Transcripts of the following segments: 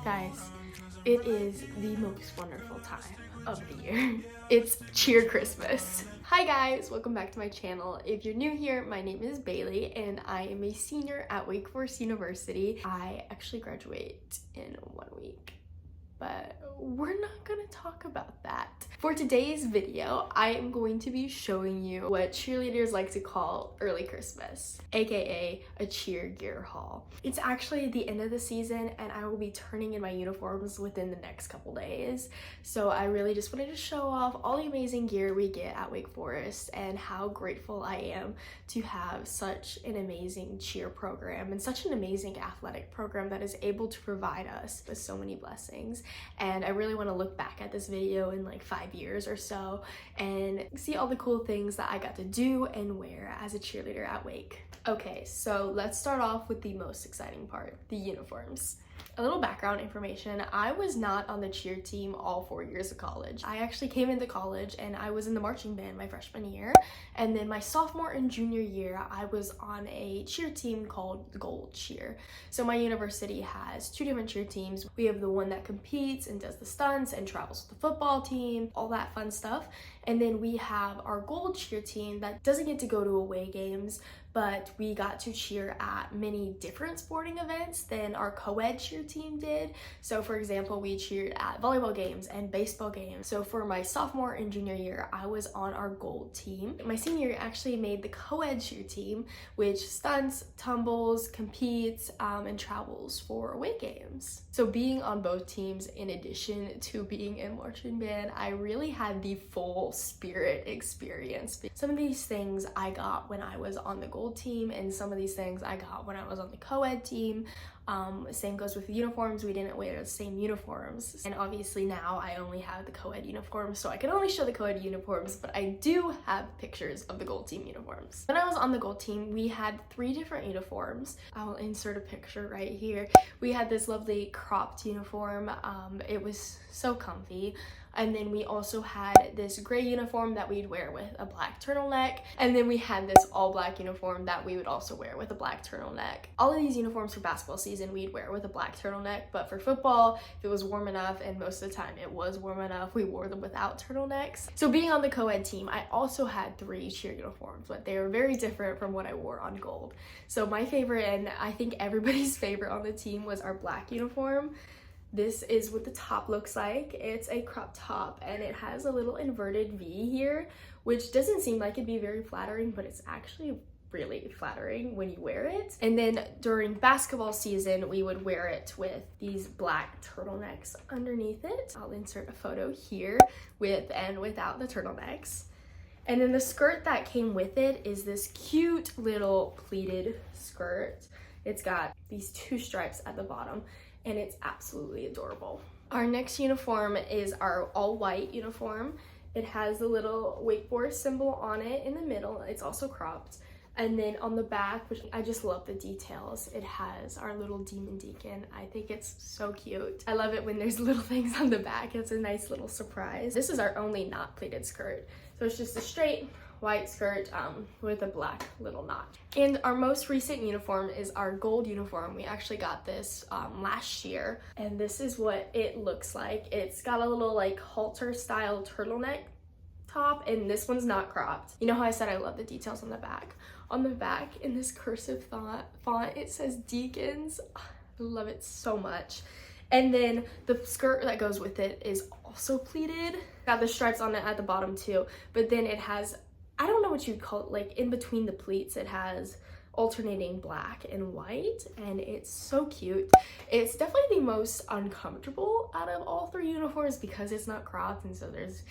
Guys, it is the most wonderful time of the year. It's Cheer Christmas. Hi guys, welcome back to my channel. If you're new here, my name is Bailey and I am a senior at Wake Forest University. I actually graduate in 1 week, but we're not gonna talk about that. For today's video, I am going to be showing you what cheerleaders like to call early Christmas, aka a cheer gear haul. It's actually the end of the season and I will be turning in my uniforms within the next couple days. So I really just wanted to show off all the amazing gear we get at Wake Forest and how grateful I am to have such an amazing cheer program and such an amazing athletic program that is able to provide us with so many blessings. And I really want to look back at this video in like 5 years or so and see all the cool things that I got to do and wear as a cheerleader at Wake. Okay, so let's start off with the most exciting part, the uniforms. A little background information, I was not on the cheer team all 4 years of college. I actually came into college and I was in the marching band my freshman year, and then my sophomore and junior year I was on a cheer team called Gold Cheer. So my university has 2 different cheer teams. We have the one that competes and does the stunts and travels with the football team, all that fun stuff. And then we have our Gold Cheer team that doesn't get to go to away games, but we got to cheer at many different sporting events than our co-ed cheer team did. So for example, we cheered at volleyball games and baseball games. So for my sophomore and junior year, I was on our gold team. My senior year actually made the co-ed cheer team, which stunts, tumbles, competes, and travels for away games. So being on both teams, in addition to being in marching band, I really had the full spirit experience. Some of these things I got when I was on the gold team, and some of these things I got when I was on the co-ed team. Same goes with the uniforms. We didn't wear the same uniforms, and obviously now I only have the co-ed uniforms, so I can only show the co-ed uniforms, but I do have pictures of the gold team uniforms. When I was on the gold team, we had 3 different uniforms. I'll insert a picture right here. We had this lovely cropped uniform. It was so comfy. And then we also had this gray uniform that we'd wear with a black turtleneck. And then we had this all black uniform that we would also wear with a black turtleneck. All of these uniforms for basketball season we'd wear with a black turtleneck, but for football, if it was warm enough, and most of the time it was warm enough, we wore them without turtlenecks. So being on the co-ed team, I also had 3 cheer uniforms, but they were very different from what I wore on gold. So my favorite, and I think everybody's favorite on the team, was our black uniform. This is what the top looks like. It's a crop top and it has a little inverted V here, which doesn't seem like it'd be very flattering, but it's actually really flattering when you wear it. And then during basketball season, we would wear it with these black turtlenecks underneath it. I'll insert a photo here with and without the turtlenecks. And then the skirt that came with it is this cute little pleated skirt. It's got these 2 stripes at the bottom, and it's absolutely adorable. Our next uniform is our all white uniform. It has the little Wake Forest symbol on it in the middle. It's also cropped. And then on the back, which I just love the details, it has our little demon deacon. I think it's so cute. I love it when there's little things on the back. It's a nice little surprise. This is our only not pleated skirt. So it's just a straight white skirt with a black little notch. And our most recent uniform is our gold uniform. We actually got this last year, and this is what it looks like. It's got a little like halter style turtleneck top, and this one's not cropped. You know how I said I love the details on the back? On the back, in this cursive font, it says deacons. I love it so much. And then the skirt that goes with it is also pleated. Got the stripes on it at the bottom too, but then it has, I don't know what you'd call it, like in between the pleats, it has alternating black and white, and it's so cute. It's definitely the most uncomfortable out of all 3 uniforms because it's not cropped, and so there's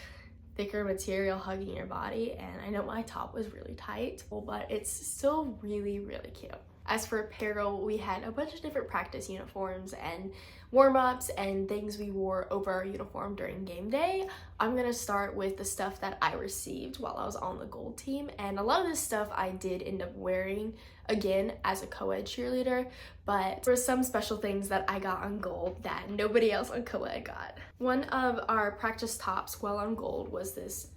thicker material hugging your body, and I know my top was really tight, but it's still really, really cute. As for apparel, we had a bunch of different practice uniforms and warm-ups and things we wore over our uniform during game day. I'm gonna start with the stuff that I received while I was on the gold team, and a lot of this stuff I did end up wearing again as a co-ed cheerleader, but there were some special things that I got on gold that nobody else on co-ed got. One of our practice tops while on gold was this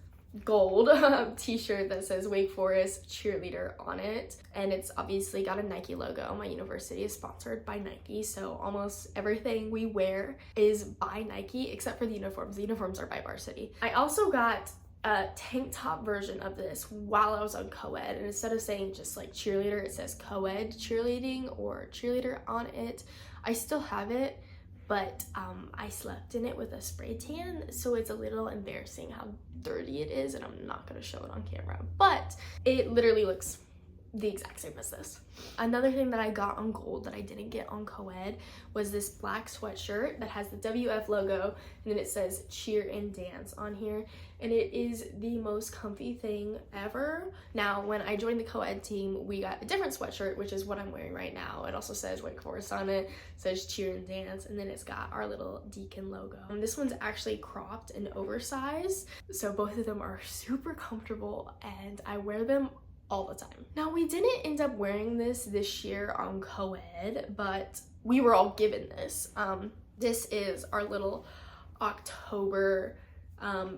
gold t-shirt that says Wake Forest cheerleader on it, and it's obviously got a Nike logo. My university is sponsored by Nike, so almost everything we wear is by Nike except for the uniforms. The uniforms are by varsity. I also got a tank top version of this while I was on co-ed, and instead of saying just like cheerleader, it says co-ed cheerleading or cheerleader on it. I still have it, but I slept in it with a spray tan, so it's a little embarrassing how dirty it is, and I'm not gonna show it on camera, but it literally looks the exact same as this. Another thing that I got on gold that I didn't get on co-ed was this black sweatshirt that has the WF logo, and then it says cheer and dance on here, and it is the most comfy thing ever. Now, when I joined the co-ed team, we got a different sweatshirt, which is what I'm wearing right now. It also says Wake Forest on it, says cheer and dance, and then it's got our little deacon logo. This one's actually cropped and oversized, so both of them are super comfortable, and I wear them all the time. Now, we didn't end up wearing this year on co-ed, but we were all given this. This is our little October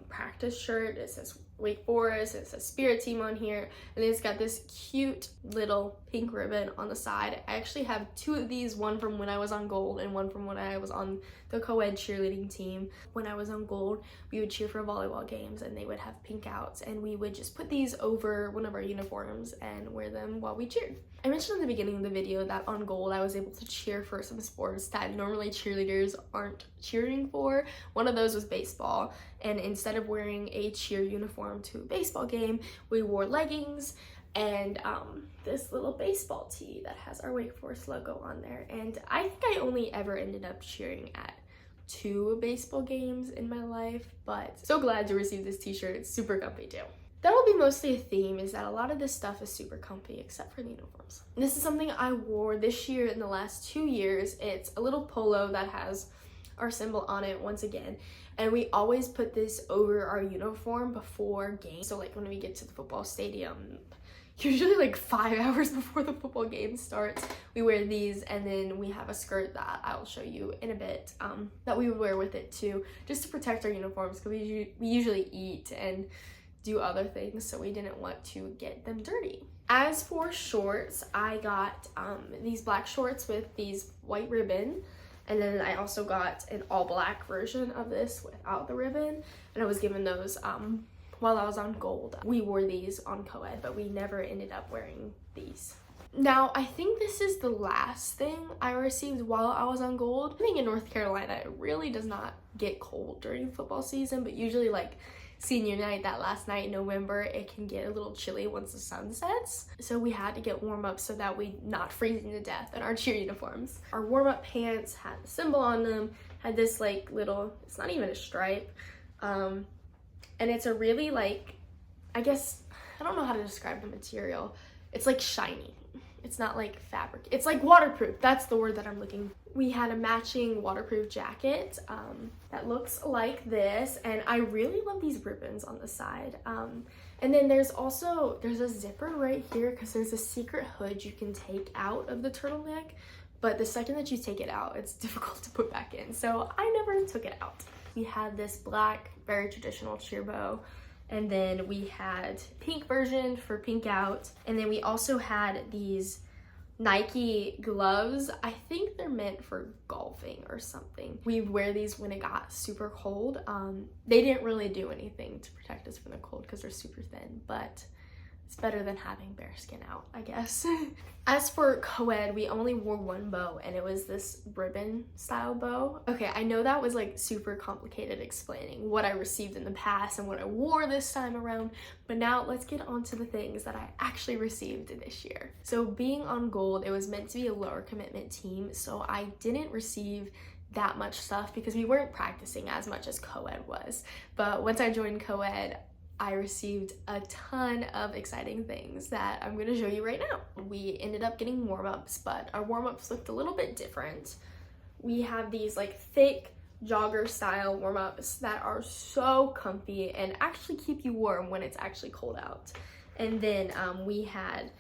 practice shirt. It says Wake Forest, it says Spirit Team on here, and it's got this cute little pink ribbon on the side. I actually have two of these, one from when I was on gold and one from when I was on the co-ed cheerleading team. When I was on gold, we would cheer for volleyball games, and they would have pink outs, and we would just put these over one of our uniforms and wear them while we cheered. I mentioned in the beginning of the video that on gold I was able to cheer for some sports that normally cheerleaders aren't cheering for. One of those was baseball, and instead of wearing a cheer uniform to a baseball game, we wore leggings and this little baseball tee that has our Wake Forest logo on there. And I think I only ever ended up cheering at 2 baseball games in my life, but so glad to receive this t-shirt. It's super comfy too. That'll be mostly a theme, is that a lot of this stuff is super comfy except for the uniforms. This is something I wore this year in the last 2 years. It's a little polo that has our symbol on it once again, and we always put this over our uniform before games. So like when we get to the football stadium, usually like 5 hours before the football game starts, we wear these, and then we have a skirt that I'll show you in a bit that we would wear with it too, just to protect our uniforms, because we usually eat and do other things, so we didn't want to get them dirty. As for shorts, I got these black shorts with these white ribbon, and then I also got an all black version of this without the ribbon, and I was given those while I was on gold. We wore these on co-ed, but we never ended up wearing these. Now, I think this is the last thing I received while I was on gold. Living in North Carolina, it really does not get cold during football season, but usually like senior night, that last night in November, it can get a little chilly once the sun sets. So we had to get warm up so that we're not freezing to death in our cheer uniforms. Our warm-up pants had the symbol on them, had this like little, it's not even a stripe, and it's a really like, I guess, I don't know how to describe the material. It's like shiny. It's not like fabric. It's like waterproof. That's the word that I'm looking for. We had a matching waterproof jacket that looks like this, and I really love these ribbons on the side. And then there's a zipper right here, because there's a secret hood you can take out of the turtleneck, but the second that you take it out, it's difficult to put back in, so I never took it out. We had this black, very traditional cheer bow, and then we had pink version for pink out, and then we also had these Nike gloves. I think they're meant for golfing or something. We wear these when it got super cold. They didn't really do anything to protect us from the cold because they're super thin, but it's better than having bare skin out, I guess. As for co-ed, we only wore one bow, and it was this ribbon style bow. Okay, I know that was like super complicated explaining what I received in the past and what I wore this time around, but now let's get on to the things that I actually received this year. So being on gold, it was meant to be a lower commitment team, so I didn't receive that much stuff because we weren't practicing as much as co-ed was. But once I joined co-ed, I received a ton of exciting things that I'm going to show you right now. We ended up getting warm-ups, but our warm-ups looked a little bit different. We have these like thick jogger style warm-ups that are so comfy and actually keep you warm when it's actually cold out. And then we had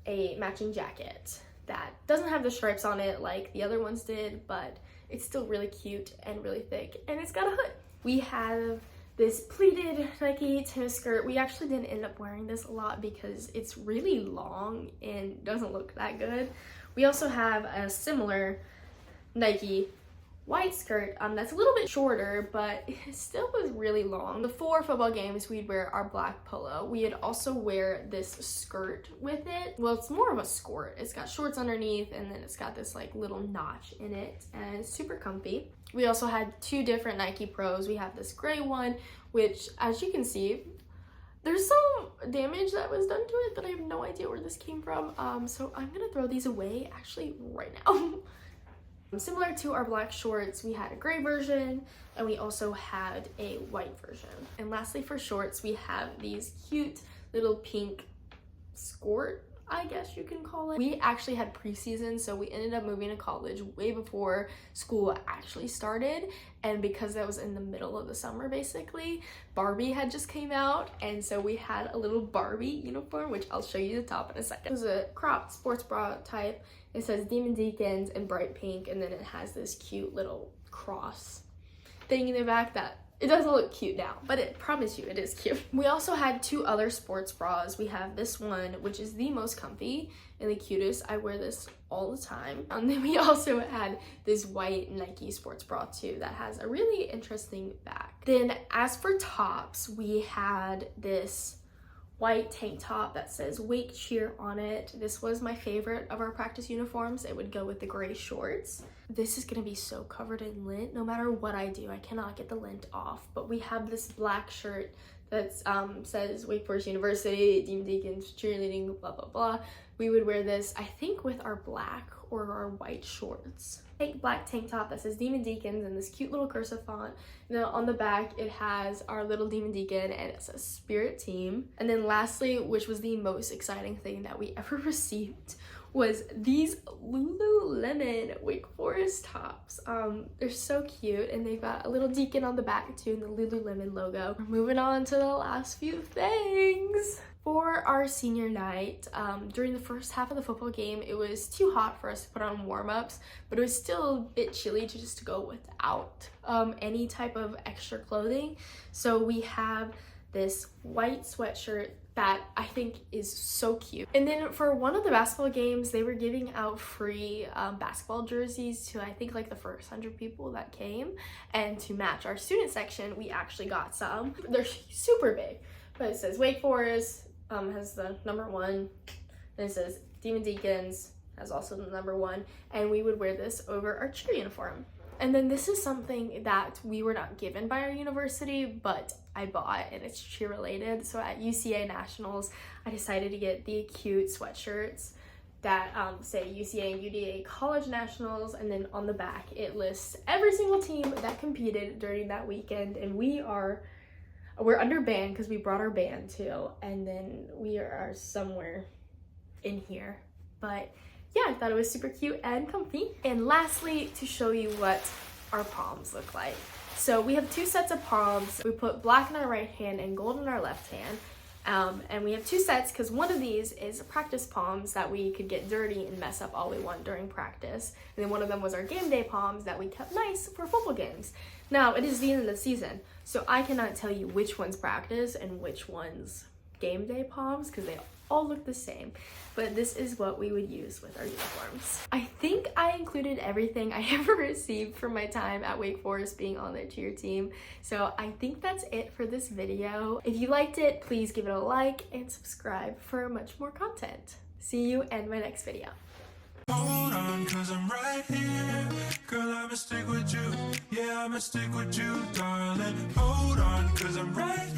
a matching jacket that doesn't have the stripes on it like the other ones did, but it's still really cute and really thick, and it's got a hood. We have this pleated Nike tennis skirt. We actually didn't end up wearing this a lot because it's really long and doesn't look that good. We also have a similar Nike white skirt that's a little bit shorter, but it still was really long. Before football games, we'd wear our black polo. We'd also wear this skirt with it. Well, it's more of a skirt. It's got shorts underneath, and then it's got this like little notch in it, and it's super comfy. We also had two different Nike Pros. We have this gray one, which, as you can see, there's some damage that was done to it, but I have no idea where this came from. So I'm gonna throw these away actually right now. Similar to our black shorts, we had a gray version, and we also had a white version. And lastly, for shorts, we have these cute little pink skirt, I guess you can call it. We actually had preseason, so we ended up moving to college way before school actually started. And because that was in the middle of the summer, basically, Barbie had just came out. And so we had a little Barbie uniform, which I'll show you the top in a second. It was a cropped sports bra type. It says Demon Deacons in bright pink, and then it has this cute little cross thing in the back that it doesn't look cute now, but I promise you it is cute. We also had two other sports bras. We have this one, which is the most comfy and the cutest. I wear this all the time. And then we also had this white Nike sports bra too that has a really interesting back. Then as for tops, we had this white tank top that says Wake Cheer on it. This was my favorite of our practice uniforms. It would go with the gray shorts. This is gonna be so covered in lint. No matter what I do, I cannot get the lint off. But we have this black shirt that says Wake Forest University, Demon Deacons, cheerleading, blah, blah, blah. We would wear this, I think, with our black or our white shorts. Black tank top that says Demon Deacons in this cute little cursive font. Now on the back it has our little Demon Deacon and it says Spirit Team. And then lastly, which was the most exciting thing that we ever received, was these Lululemon Wake Forest tops. They're so cute, and they've got a little deacon on the back too and the Lululemon logo. We're moving on to the last few things. For our senior night, during the first half of the football game, it was too hot for us to put on warm-ups, but it was still a bit chilly to just go without any type of extra clothing. So we have this white sweatshirt that I think is so cute. And then for one of the basketball games, they were giving out free basketball jerseys to, I think, like the first 100 people that came. And to match our student section, we actually got some. They're super big, but it says Wake Forest, has the number 1, and it says Demon Deacons, has also the number 1, and we would wear this over our cheer uniform. And then this is something that we were not given by our university, but I bought, and it's cheer related. So at UCA Nationals, I decided to get the cute sweatshirts that say UCA and UDA College Nationals, and then on the back it lists every single team that competed during that weekend, and we're under band because we brought our band too, and then we are somewhere in here. But yeah, I thought it was super cute and comfy. And lastly, to show you what our palms look like. So we have 2 sets of palms. We put black in our right hand and gold in our left hand. And we have 2 sets because one of these is practice palms that we could get dirty and mess up all we want during practice. And then one of them was our game day palms that we kept nice for football games. Now, it is the end of the season, so I cannot tell you which one's practice and which one's game day palms because they all look the same. But this is what we would use with our uniforms. I think I included everything I ever received from my time at Wake Forest being on the cheer team. So I think that's it for this video. If you liked it, please give it a like and subscribe for much more content. See you in my next video. Hold on, cause I'm right here. Girl, I'ma stick with you. Yeah, I'ma stick with you, darling. Hold on, cause I'm right here.